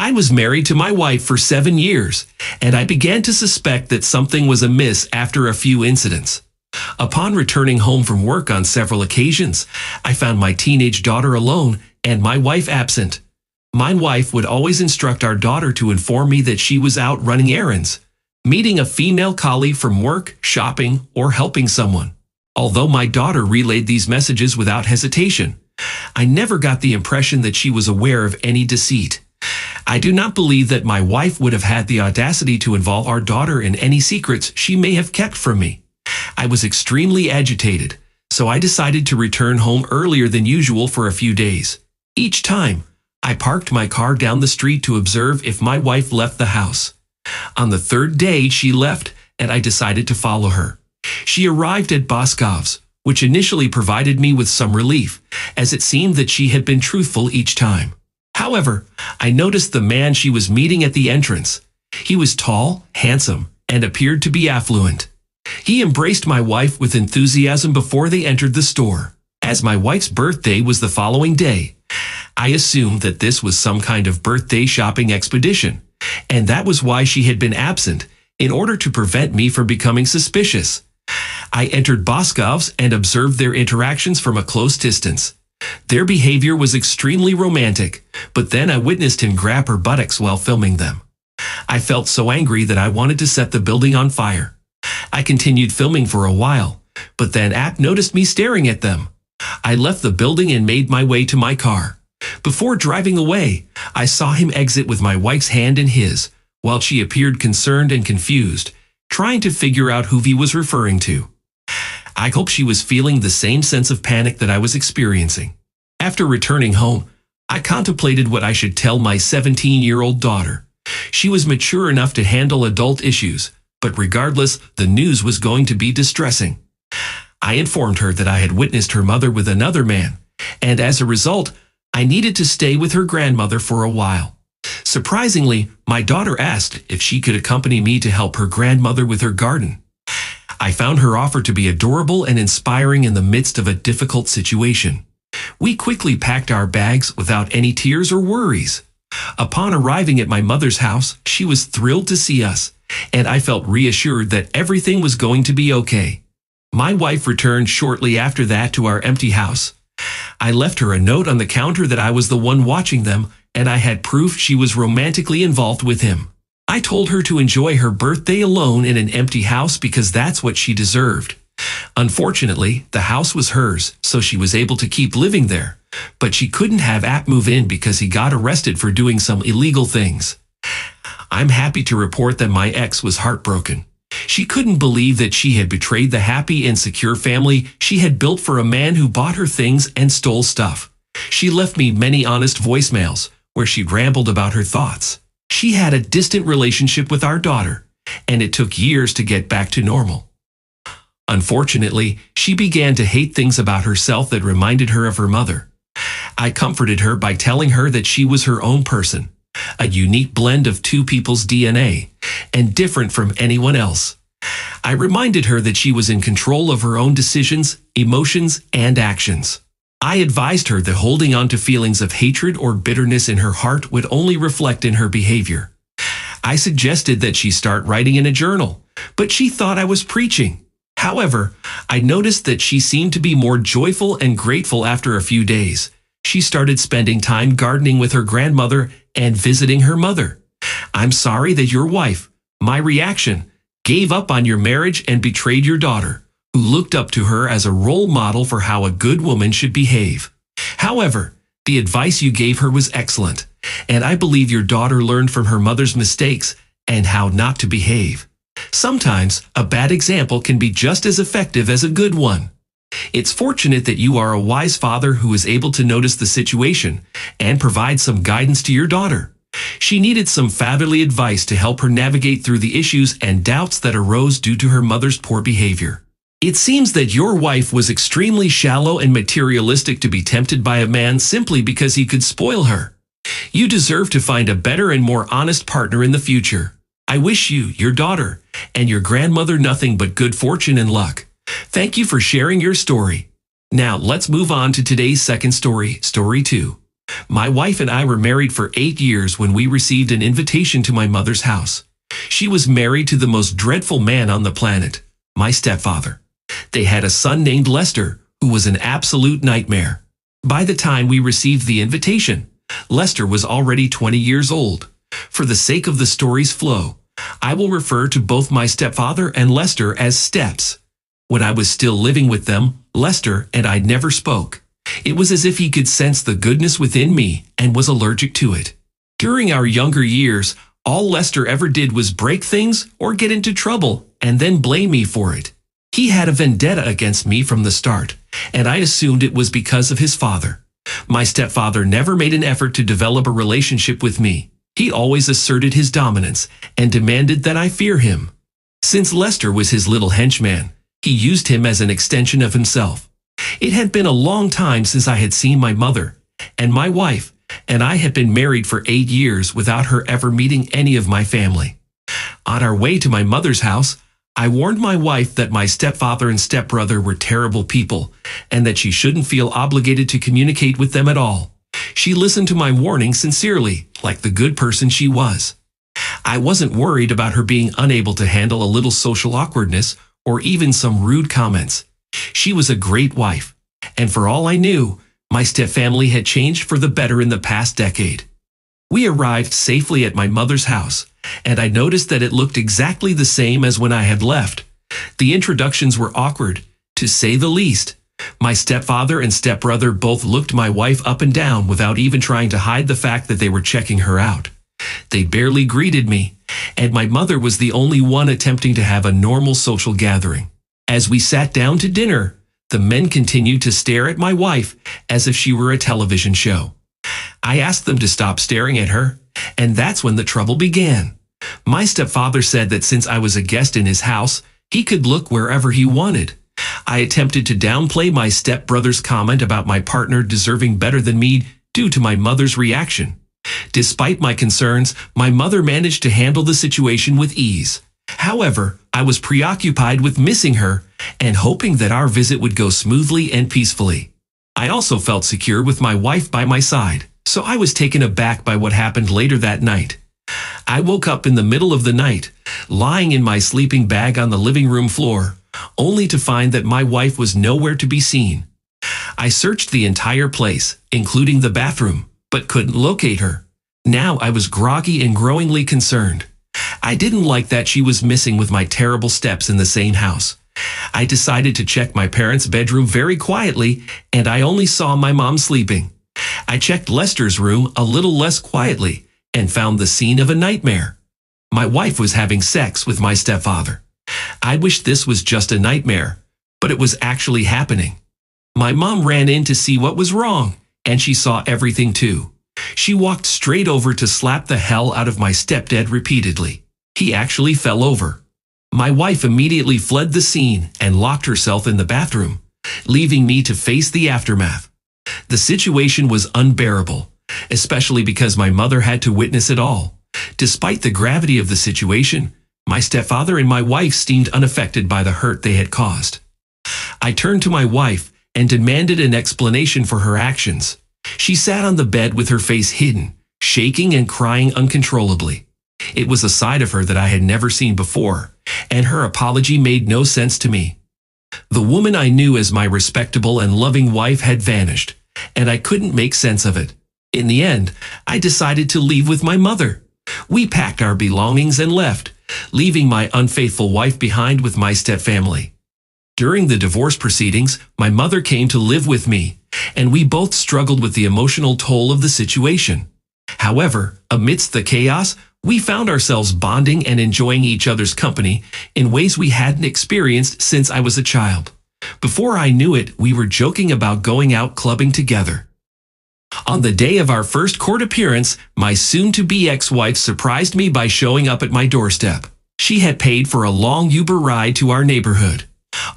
I was married to my wife for 7 years, and I began to suspect that something was amiss after a few incidents. Upon returning home from work on several occasions, I found my teenage daughter alone and my wife absent. My wife would always instruct our daughter to inform me that she was out running errands, meeting a female colleague from work, shopping, or helping someone. Although my daughter relayed these messages without hesitation, I never got the impression that she was aware of any deceit. I do not believe that my wife would have had the audacity to involve our daughter in any secrets she may have kept from me. I was extremely agitated, so I decided to return home earlier than usual for a few days. Each time, I parked my car down the street to observe if my wife left the house. On the third day, she left, and I decided to follow her. She arrived at Boscov's, which initially provided me with some relief, as it seemed that she had been truthful each time. However, I noticed the man she was meeting at the entrance. He was tall, handsome, and appeared to be affluent. He embraced my wife with enthusiasm before they entered the store. As my wife's birthday was the following day, I assumed that this was some kind of birthday shopping expedition, and that was why she had been absent, in order to prevent me from becoming suspicious. I entered Boscov's and observed their interactions from a close distance. Their behavior was extremely romantic, but then I witnessed him grab her buttocks while filming them. I felt so angry that I wanted to set the building on fire. I continued filming for a while, but then App noticed me staring at them. I left the building and made my way to my car. Before driving away, I saw him exit with my wife's hand in his, while she appeared concerned and confused, trying to figure out who he was referring to. I hope she was feeling the same sense of panic that I was experiencing. After returning home, I contemplated what I should tell my 17-year-old daughter. She was mature enough to handle adult issues, but regardless, the news was going to be distressing. I informed her that I had witnessed her mother with another man, and as a result, I needed to stay with her grandmother for a while. Surprisingly, my daughter asked if she could accompany me to help her grandmother with her garden. I found her offer to be adorable and inspiring in the midst of a difficult situation. We quickly packed our bags without any tears or worries. Upon arriving at my mother's house, she was thrilled to see us, and I felt reassured that everything was going to be okay. My wife returned shortly after that to our empty house. I left her a note on the counter that I was the one watching them, and I had proof she was romantically involved with him. I told her to enjoy her birthday alone in an empty house because that's what she deserved. Unfortunately, the house was hers, so she was able to keep living there, but she couldn't have App move in because he got arrested for doing some illegal things. I'm happy to report that my ex was heartbroken. She couldn't believe that she had betrayed the happy and secure family she had built for a man who bought her things and stole stuff. She left me many honest voicemails where she rambled about her thoughts. She had a distant relationship with our daughter, and it took years to get back to normal. Unfortunately, she began to hate things about herself that reminded her of her mother. I comforted her by telling her that she was her own person, a unique blend of two people's DNA, and different from anyone else. I reminded her that she was in control of her own decisions, emotions, and actions. I advised her that holding on to feelings of hatred or bitterness in her heart would only reflect in her behavior. I suggested that she start writing in a journal, but she thought I was preaching. However, I noticed that she seemed to be more joyful and grateful after a few days. She started spending time gardening with her grandmother and visiting her mother. I'm sorry that your wife, my reaction, gave up on your marriage and betrayed your daughter, who looked up to her as a role model for how a good woman should behave. However, the advice you gave her was excellent, and I believe your daughter learned from her mother's mistakes and how not to behave. Sometimes, a bad example can be just as effective as a good one. It's fortunate that you are a wise father who is able to notice the situation and provide some guidance to your daughter. She needed some fatherly advice to help her navigate through the issues and doubts that arose due to her mother's poor behavior. It seems that your wife was extremely shallow and materialistic to be tempted by a man simply because he could spoil her. You deserve to find a better and more honest partner in the future. I wish you, your daughter, and your grandmother nothing but good fortune and luck. Thank you for sharing your story. Now let's move on to today's second story, Story 2. My wife and I were married for 8 years when we received an invitation to my mother's house. She was married to the most dreadful man on the planet, my stepfather. They had a son named Lester, who was an absolute nightmare. By the time we received the invitation, Lester was already 20 years old. For the sake of the story's flow, I will refer to both my stepfather and Lester as steps. When I was still living with them, Lester and I never spoke. It was as if he could sense the goodness within me and was allergic to it. During our younger years, all Lester ever did was break things or get into trouble and then blame me for it. He had a vendetta against me from the start, and I assumed it was because of his father. My stepfather never made an effort to develop a relationship with me. He always asserted his dominance and demanded that I fear him. Since Lester was his little henchman, he used him as an extension of himself. It had been a long time since I had seen my mother, and my wife and I had been married for 8 years without her ever meeting any of my family. On our way to my mother's house, I warned my wife that my stepfather and stepbrother were terrible people and that she shouldn't feel obligated to communicate with them at all. She listened to my warning sincerely, like the good person she was. I wasn't worried about her being unable to handle a little social awkwardness or even some rude comments. She was a great wife, and for all I knew, my stepfamily had changed for the better in the past decade. We arrived safely at my mother's house, and I noticed that it looked exactly the same as when I had left. The introductions were awkward, to say the least. My stepfather and stepbrother both looked my wife up and down without even trying to hide the fact that they were checking her out. They barely greeted me, and my mother was the only one attempting to have a normal social gathering. As we sat down to dinner, the men continued to stare at my wife as if she were a television show. I asked them to stop staring at her, and that's when the trouble began. My stepfather said that since I was a guest in his house, he could look wherever he wanted. I attempted to downplay my stepbrother's comment about my partner deserving better than me due to my mother's reaction. Despite my concerns, my mother managed to handle the situation with ease. However, I was preoccupied with missing her and hoping that our visit would go smoothly and peacefully. I also felt secure with my wife by my side, so I was taken aback by what happened later that night. I woke up in the middle of the night, lying in my sleeping bag on the living room floor, only to find that my wife was nowhere to be seen. I searched the entire place, including the bathroom, but couldn't locate her. Now I was groggy and growingly concerned. I didn't like that she was missing with my terrible steps in the same house. I decided to check my parents' bedroom very quietly, and I only saw my mom sleeping. I checked Lester's room a little less quietly and found the scene of a nightmare. My wife was having sex with my stepfather. I wished this was just a nightmare, but it was actually happening. My mom ran in to see what was wrong, and she saw everything too. She walked straight over to slap the hell out of my stepdad repeatedly. He actually fell over. My wife immediately fled the scene and locked herself in the bathroom, leaving me to face the aftermath. The situation was unbearable, especially because my mother had to witness it all. Despite the gravity of the situation, my stepfather and my wife seemed unaffected by the hurt they had caused. I turned to my wife and demanded an explanation for her actions. She sat on the bed with her face hidden, shaking and crying uncontrollably. It was a side of her that I had never seen before, and her apology made no sense to me. The woman I knew as my respectable and loving wife had vanished, and I couldn't make sense of it. In the end, I decided to leave with my mother. We packed our belongings and left, leaving my unfaithful wife behind with my stepfamily. During the divorce proceedings, my mother came to live with me, and we both struggled with the emotional toll of the situation. However, amidst the chaos, we found ourselves bonding and enjoying each other's company in ways we hadn't experienced since I was a child. Before I knew it, we were joking about going out clubbing together. On the day of our first court appearance, my soon-to-be ex-wife surprised me by showing up at my doorstep. She had paid for a long Uber ride to our neighborhood.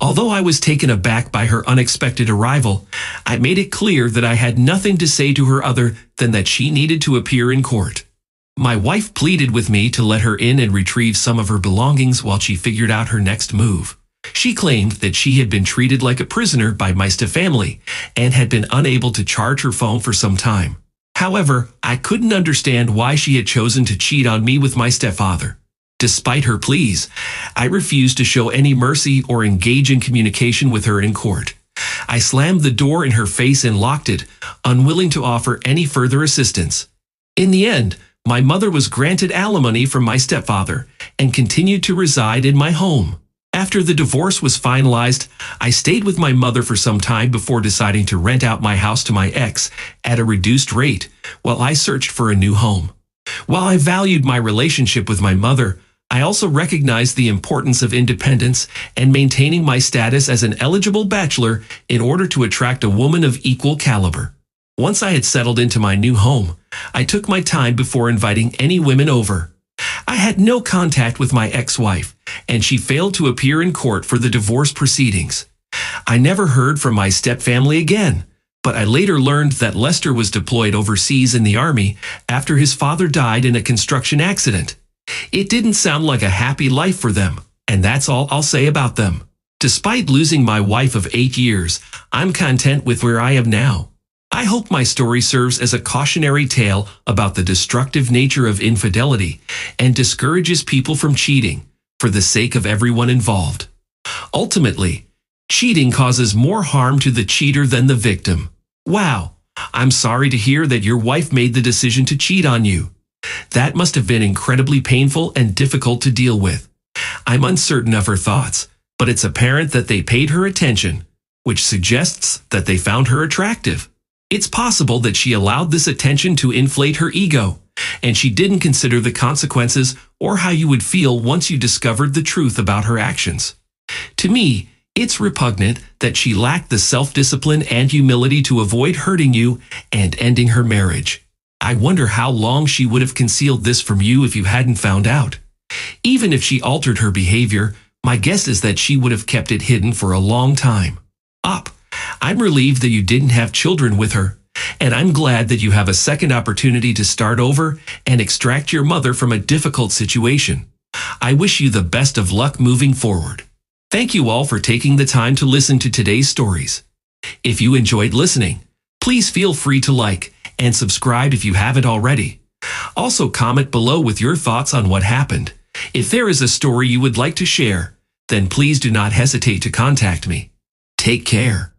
Although I was taken aback by her unexpected arrival, I made it clear that I had nothing to say to her other than that she needed to appear in court. My wife pleaded with me to let her in and retrieve some of her belongings while she figured out her next move. She claimed that she had been treated like a prisoner by my stepfamily and had been unable to charge her phone for some time. However, I couldn't understand why she had chosen to cheat on me with my stepfather. Despite her pleas, I refused to show any mercy or engage in communication with her in court. I slammed the door in her face and locked it, unwilling to offer any further assistance. In the end, my mother was granted alimony from my stepfather and continued to reside in my home. After the divorce was finalized, I stayed with my mother for some time before deciding to rent out my house to my ex at a reduced rate while I searched for a new home. While I valued my relationship with my mother, I also recognized the importance of independence and maintaining my status as an eligible bachelor in order to attract a woman of equal caliber. Once I had settled into my new home, I took my time before inviting any women over. I had no contact with my ex-wife, and she failed to appear in court for the divorce proceedings. I never heard from my stepfamily again, but I later learned that Lester was deployed overseas in the Army after his father died in a construction accident. It didn't sound like a happy life for them, and that's all I'll say about them. Despite losing my wife of 8 years, I'm content with where I am now. I hope my story serves as a cautionary tale about the destructive nature of infidelity and discourages people from cheating for the sake of everyone involved. Ultimately, cheating causes more harm to the cheater than the victim. Wow, I'm sorry to hear that your wife made the decision to cheat on you. That must have been incredibly painful and difficult to deal with. I'm uncertain of her thoughts, but it's apparent that they paid her attention, which suggests that they found her attractive. It's possible that she allowed this attention to inflate her ego, and she didn't consider the consequences or how you would feel once you discovered the truth about her actions. To me, it's repugnant that she lacked the self-discipline and humility to avoid hurting you and ending her marriage. I wonder how long she would have concealed this from you if you hadn't found out. Even if she altered her behavior, my guess is that she would have kept it hidden for a long time. I'm relieved that you didn't have children with her, and I'm glad that you have a second opportunity to start over and extract your mother from a difficult situation. I wish you the best of luck moving forward. Thank you all for taking the time to listen to today's stories. If you enjoyed listening, please feel free to like and subscribe if you haven't already. Also, comment below with your thoughts on what happened. If there is a story you would like to share, then please do not hesitate to contact me. Take care.